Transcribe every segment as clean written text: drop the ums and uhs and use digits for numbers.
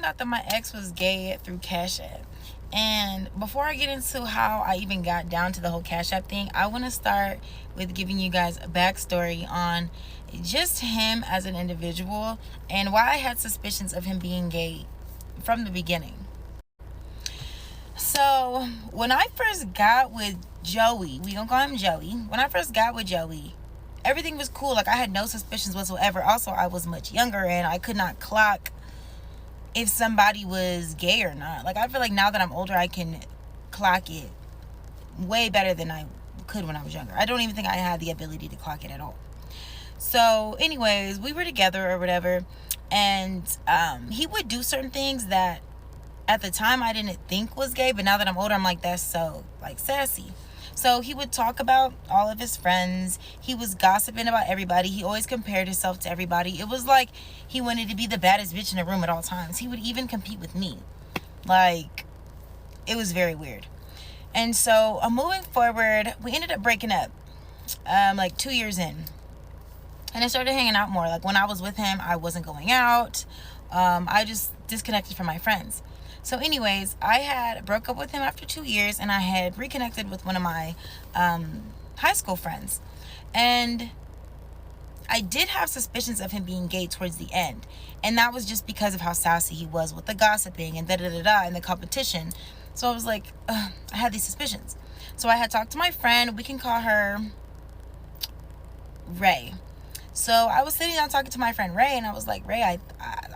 found out that my ex was gay through Cash App. And before I get into how I even got down to the whole Cash App thing, I want to start with giving you guys a backstory on just him as an individual and why I had suspicions of him being gay from the beginning. So, when I first got with Joey, we gonna call him Joey. When I first got with Joey, everything was cool. Like, I had no suspicions whatsoever. Also, I was much younger and I could not clock if somebody was gay or not. Like, I feel like now that I'm older, I can clock it way better than I could when I was younger. I don't even think I had the ability to clock it at all. So anyways, we were together or whatever, and he would do certain things that at the time I didn't think was gay, but now that I'm older, I'm like, that's so like sassy. So he would talk about all of his friends. He was gossiping about everybody. He always compared himself to everybody. It was like he wanted to be the baddest bitch in the room at all times. He would even compete with me. Like, it was very weird. And so moving forward, we ended up breaking up like 2 years in. And I started hanging out more. Like, when I was with him, I wasn't going out. I just disconnected from my friends. So anyways, I had broke up with him after 2 years, and I had reconnected with one of my high school friends. And I did have suspicions of him being gay towards the end. And that was just because of how sassy he was with the gossiping and da-da-da-da and the competition. So I was like, I had these suspicions. So I had talked to my friend. We can call her Ray. So I was sitting down talking to my friend Ray, and I was like, Ray, I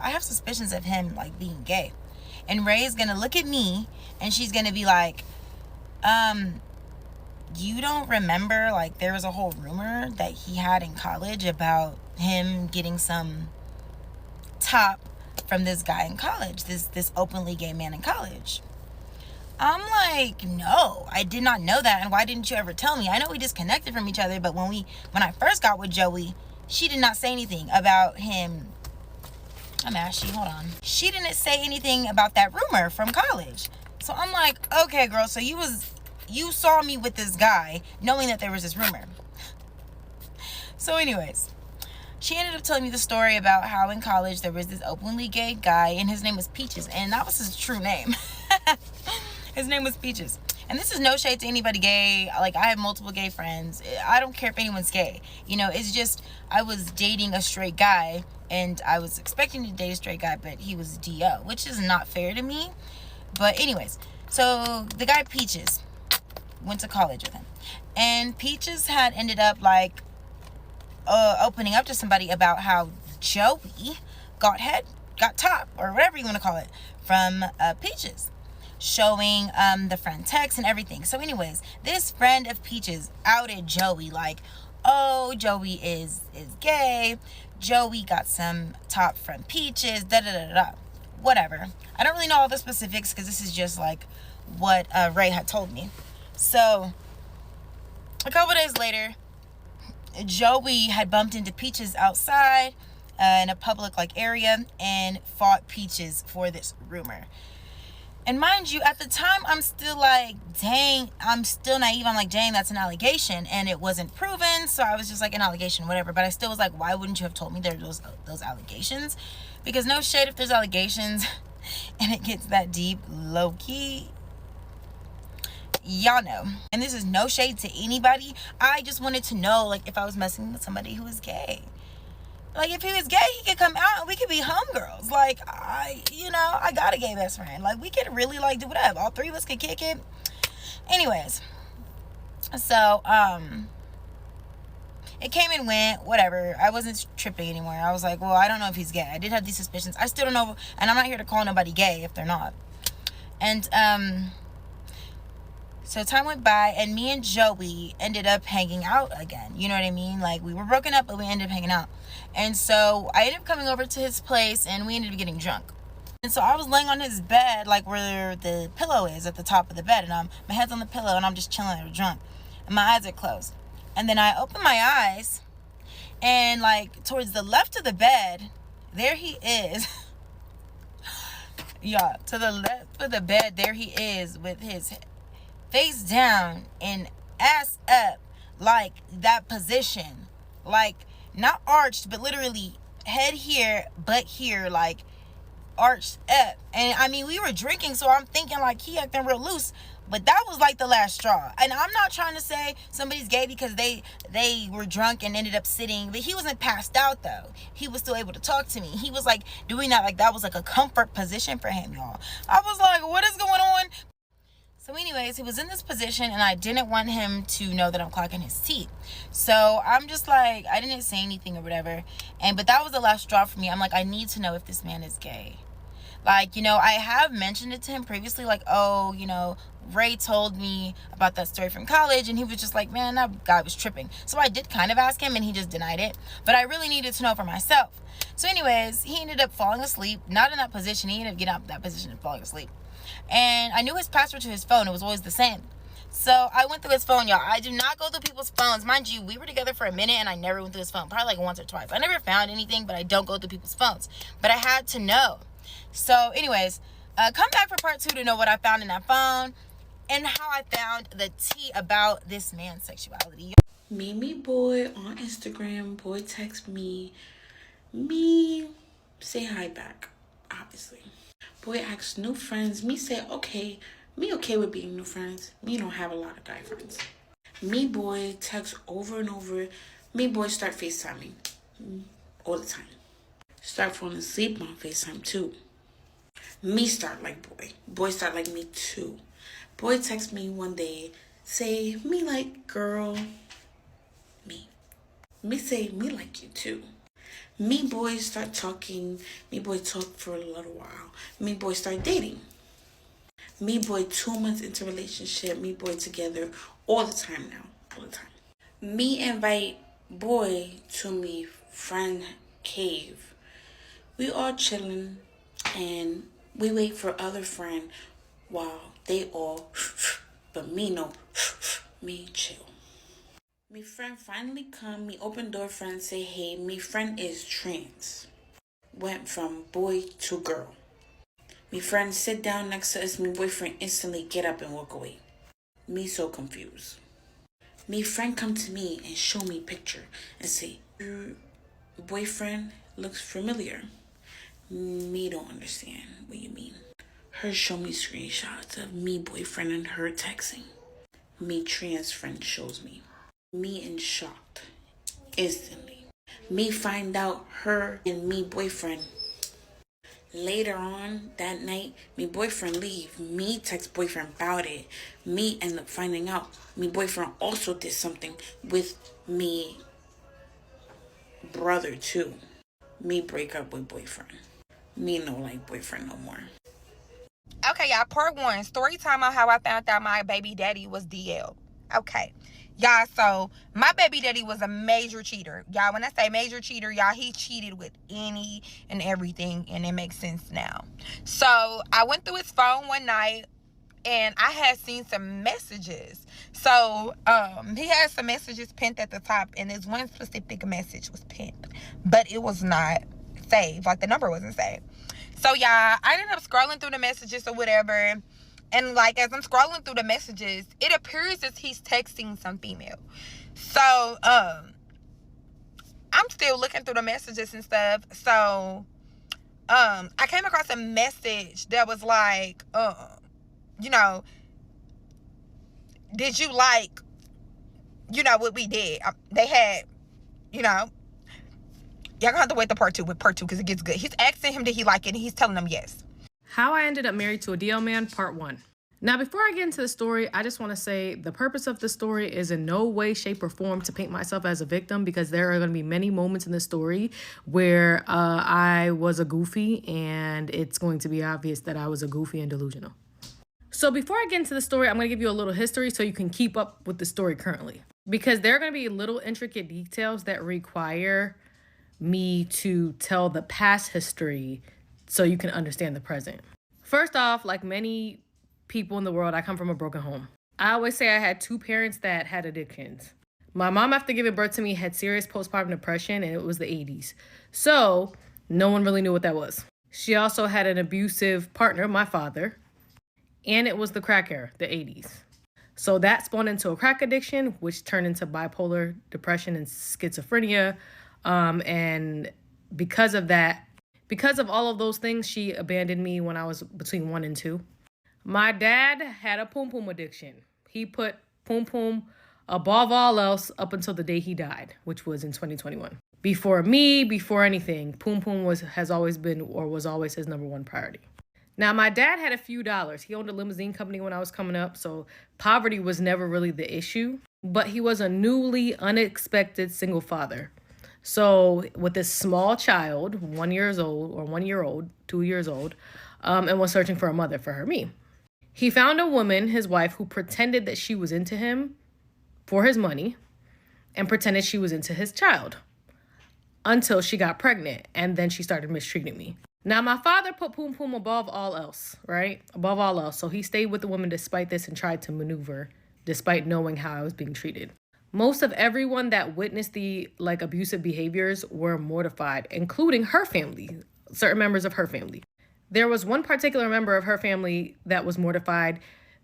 have suspicions of him like being gay. And Ray is going to look at me and she's going to be like, you don't remember, like, there was a whole rumor that he had in college about him getting some top from this guy in college, this openly gay man in college. I'm like, no, I did not know that. And why didn't you ever tell me? I know we disconnected from each other, but when I first got with Joey, she did not say anything about him. I'm ashy, hold on. She didn't say anything about that rumor from college. So I'm like, okay, girl, so you saw me with this guy knowing that there was this rumor. So anyways, she ended up telling me the story about how in college there was this openly gay guy, and his name was Peaches, and that was his true name. His name was Peaches. And this is no shade to anybody gay. Like, I have multiple gay friends. I don't care if anyone's gay. You know, it's just, I was dating a straight guy, and I was expecting to date a straight guy, but he was DO, which is not fair to me. But anyways, so the guy Peaches went to college with him. And Peaches had ended up, like, opening up to somebody about how Joey got top, or whatever you want to call it, from Peaches, showing the friend text and everything. So anyways, this friend of Peaches outed Joey, like, oh, Joey is gay, Joey got some top from Peaches, da-da-da-da, whatever. I don't really know all the specifics because this is just like what Ray had told me. So a couple days later, Joey had bumped into Peaches outside in a public like area and fought Peaches for this rumor. And mind you, at the time, I'm still like, dang, I'm still naive. I'm like, dang, that's an allegation. And it wasn't proven. So I was just like, an allegation, whatever. But I still was like, why wouldn't you have told me there were those allegations? Because no shade if there's allegations and it gets that deep, low key, y'all know. And this is no shade to anybody. I just wanted to know, like, if I was messing with somebody who was gay. Like, if he was gay, he could come out and we could be homegirls. Like, I got a gay best friend. Like, we could really, like, do whatever. All three of us could kick it. Anyways. So, it came and went, whatever. I wasn't tripping anymore. I was like, well, I don't know if he's gay. I did have these suspicions. I still don't know. And I'm not here to call nobody gay if they're not. And, so time went by, and me and Joey ended up hanging out again. You know what I mean? Like, we were broken up, but we ended up hanging out. And so I ended up coming over to his place, and we ended up getting drunk. And so I was laying on his bed, like where the pillow is at the top of the bed. And my head's on the pillow, and I'm just chilling or drunk. And my eyes are closed. And then I open my eyes, and like towards the left of the bed, there he is. Yeah, to the left of the bed, there he is with his face down and ass up, like that position, like not arched, but literally head here, butt here, like arched up. And I mean, we were drinking, so I'm thinking like he acting real loose. But that was like the last straw. And I'm not trying to say somebody's gay because they were drunk and ended up sitting. But he wasn't passed out, though. He was still able to talk to me. He was like doing that like that was like a comfort position for him, y'all. I was like, what is going on? So anyways, he was in this position and I didn't want him to know that I'm clocking his teeth. So I'm just like, I didn't say anything or whatever. But that was the last straw for me. I'm like, I need to know if this man is gay. Like, I have mentioned it to him previously, like, oh, Ray told me about that story from college, and he was just like, man, that guy was tripping. So I did kind of ask him, and he just denied it. But I really needed to know for myself. So anyways, he ended up falling asleep, not in that position. He ended up getting out of that position and falling asleep. And I knew his password to his phone. It was always the same. So I went through his phone, y'all. I do not go through people's phones. Mind you, we were together for a minute, and I never went through his phone. Probably like once or twice. I never found anything, but I don't go through people's phones. But I had to know. So anyways, come back for part 2 to know what I found in that phone and how I found the tea about this man's sexuality. Me boy on Instagram. Boy text me say hi back, obviously. Boy asks new friends. Me say okay. Me okay with being new friends. Me don't have a lot of guy friends. Me boy text over and over. Me boy start FaceTiming all the time. Start falling asleep on FaceTime too. Me start like boy. Boy start like me too. Boy text me one day, say, me like girl. Me say, me like you too. Me boy start talking. Me boy talk for a little while. Me boy start dating. Me boy 2 months into relationship. Me boy together all the time now. All the time. Me invite boy to me friend cave. We all chilling and we wait for other friend while they all but me no me chill. Me friend finally come, me open door friend say hey, me friend is trans. Went from boy to girl. Me friend sit down next to us, me boyfriend instantly get up and walk away. Me so confused. Me friend come to me and show me picture and say, your boyfriend looks familiar. Me don't understand what you mean. Her show me screenshots of me boyfriend and her texting. Me trans friend shows me. Me in shock instantly. Me find out her and me boyfriend. Later on that night, me boyfriend leave. Me text boyfriend about it. Me end up finding out me boyfriend also did something with me brother too. Me break up with boyfriend. Me no like boyfriend no more. Okay, y'all, part 1, story time on how I found out my baby daddy was DL. Okay, y'all, so my baby daddy was a major cheater. Y'all, when I say major cheater, y'all, he cheated with any and everything, and it makes sense now. So I went through his phone one night, and I had seen some messages. So he had some messages pinned at the top, and this one specific message was pinned, but it was not saved. Like, the number wasn't saved. So, y'all, I ended up scrolling through the messages or whatever. And, like, as I'm scrolling through the messages, it appears as he's texting some female. So, I'm still looking through the messages and stuff. So, I came across a message that was like, did you like, what we did? They had, y'all gonna have to wait the part 2 because it gets good. He's asking him, did he like it? And he's telling him yes. How I ended up married to a DL man, part 1. Now, before I get into the story, I just want to say the purpose of the story is in no way, shape, or form to paint myself as a victim, because there are going to be many moments in the story where I was a goofy, and it's going to be obvious that I was a goofy and delusional. So before I get into the story, I'm going to give you a little history so you can keep up with the story currently, because there are going to be little intricate details that require me to tell the past history so you can understand the present. First off, like many people in the world, I come from a broken home. I always say I had 2 parents that had addictions. My mom, after giving birth to me, had serious postpartum depression, and it was the 80s. So no one really knew what that was. She also had an abusive partner, my father, and it was the crack era, the 80s. So that spawned into a crack addiction, which turned into bipolar depression and schizophrenia. And because of that, Because of all of those things, she abandoned me when I was between 1 and 2. My dad had a poom poom addiction. He put poom poom above all else up until the day he died, which was in 2021. Before me, before anything, poom poom has always been or was always his number one priority. Now, my dad had a few dollars. He owned a limousine company when I was coming up, so poverty was never really the issue. But he was a newly unexpected single father. So with this small child, 1 year old or 1 year old, 2 years old, and was searching for a mother for her, me. He found a woman, his wife, who pretended that she was into him for his money and pretended she was into his child until she got pregnant, and then she started mistreating me. Now, my father put poom poom above all else, right? Above all else. So he stayed with the woman despite this and tried to maneuver despite knowing how I was being treated. Most of everyone that witnessed the abusive behaviors were mortified, including her family, certain members of her family. There was one particular member of her family that was mortified.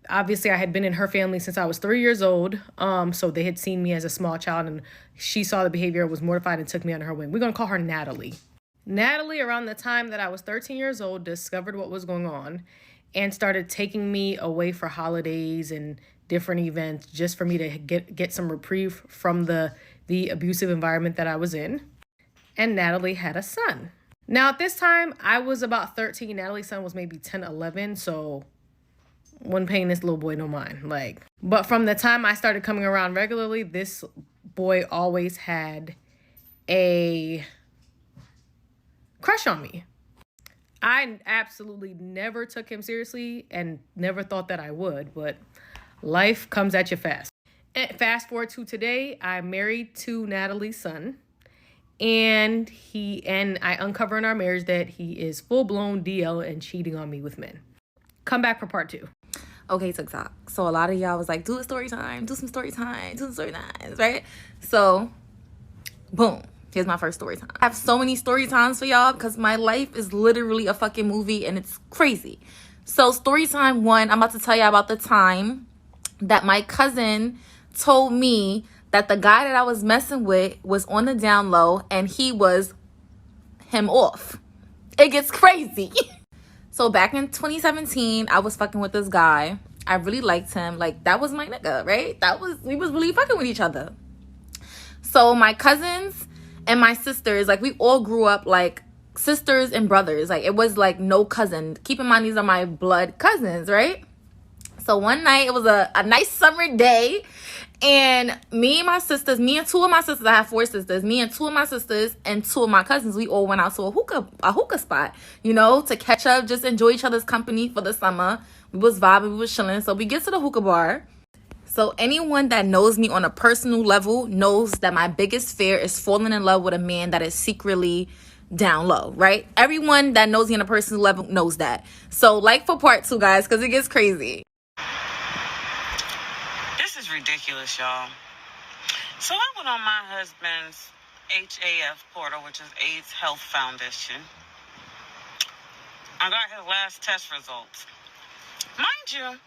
Obviously, I had been in her family since I was 3 years old. So they had seen me as a small child, and she saw the behavior, was mortified, and took me under her wing. We're going to call her Natalie. Natalie, around the time that I was 13 years old, discovered what was going on and started taking me away for holidays and different events just for me to get some reprieve from the abusive environment that I was in. And Natalie had a son. Now, at this time, I was about 13. Natalie's son was maybe 10, 11. So wasn't paying this little boy no mind. But from the time I started coming around regularly, this boy always had a crush on me. I absolutely never took him seriously and never thought that I would, but life comes at you fast. And fast forward to today, I'm married to Natalie's son. And I uncover in our marriage that he is full-blown DL and cheating on me with men. Come back for part 2. Okay, TikTok. So a lot of y'all was like, do a story time, do some story time, do some story times, right? So, boom. Here's my first story time. I have so many story times for y'all because my life is literally a fucking movie and it's crazy. So story time 1, I'm about to tell y'all about the time that my cousin told me that the guy that I was messing with was on the down low and he was him off. It gets crazy. So back in 2017, I was fucking with this guy. I really liked him. That was my nigga, right? We was really fucking with each other. So my cousins and my sisters, we all grew up sisters and brothers. It was no cousin. Keep in mind, these are my blood cousins, right? So one night, it was a nice summer day, and me and 2 of my sisters, I have 4 sisters, me and 2 of my sisters and 2 of my cousins, we all went out to a hookah spot, to catch up, just enjoy each other's company for the summer. We was vibing, we was chilling. So we get to the hookah bar. So anyone that knows me on a personal level knows that my biggest fear is falling in love with a man that is secretly down low, right? Everyone that knows me on a personal level knows that. So for part 2, guys, because it gets crazy. This is ridiculous, y'all. So I went on my husband's HAF portal, which is AIDS Health Foundation. I got his last test results. Mind you,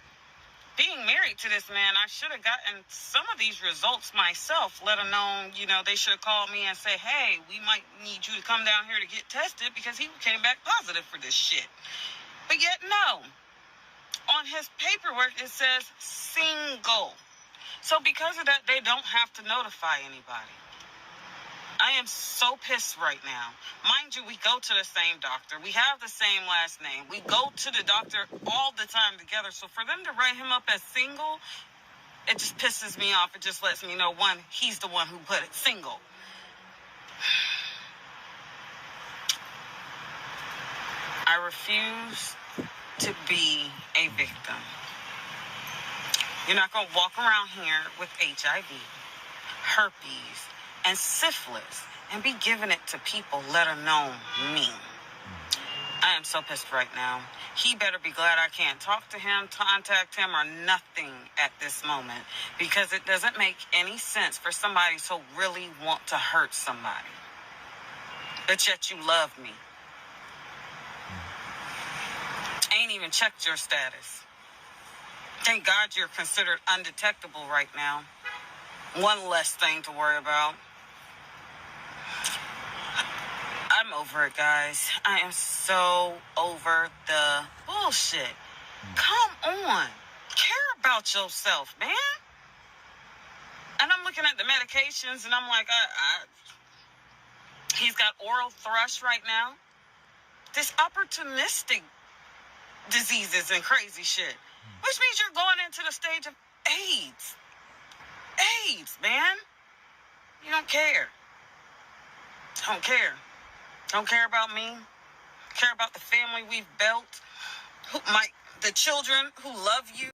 being married to this man, I should have gotten some of these results myself, let alone, they should have called me and say, hey, we might need you to come down here to get tested because he came back positive for this shit. But yet, no. On his paperwork, it says single. So because of that, they don't have to notify anybody. I am so pissed right now. Mind you, we go to the same doctor. We have the same last name. We go to the doctor all the time together. So for them to write him up as single, it just pisses me off. It just lets me know, one, he's the one who put it single. I refuse to be a victim. You're not going to walk around here with HIV, herpes, and syphilis and be giving it to people, let alone me. I am so pissed right now. He better be glad I can't talk to him, contact him, or nothing at this moment, because it doesn't make any sense for somebody to really want to hurt somebody, but yet you love me. I ain't even checked your status. Thank God you're considered undetectable right now. One less thing to worry about. I'm over it, guys. I am so over the bullshit. Come on. Care about yourself, man. And I'm looking at the medications, and I'm like, he's got oral thrush right now. This opportunistic diseases and crazy shit. Which means you're going into the stage of AIDS. AIDS, man. You don't care. Don't care. Don't care about me. Care about the family we've built. The children who love you.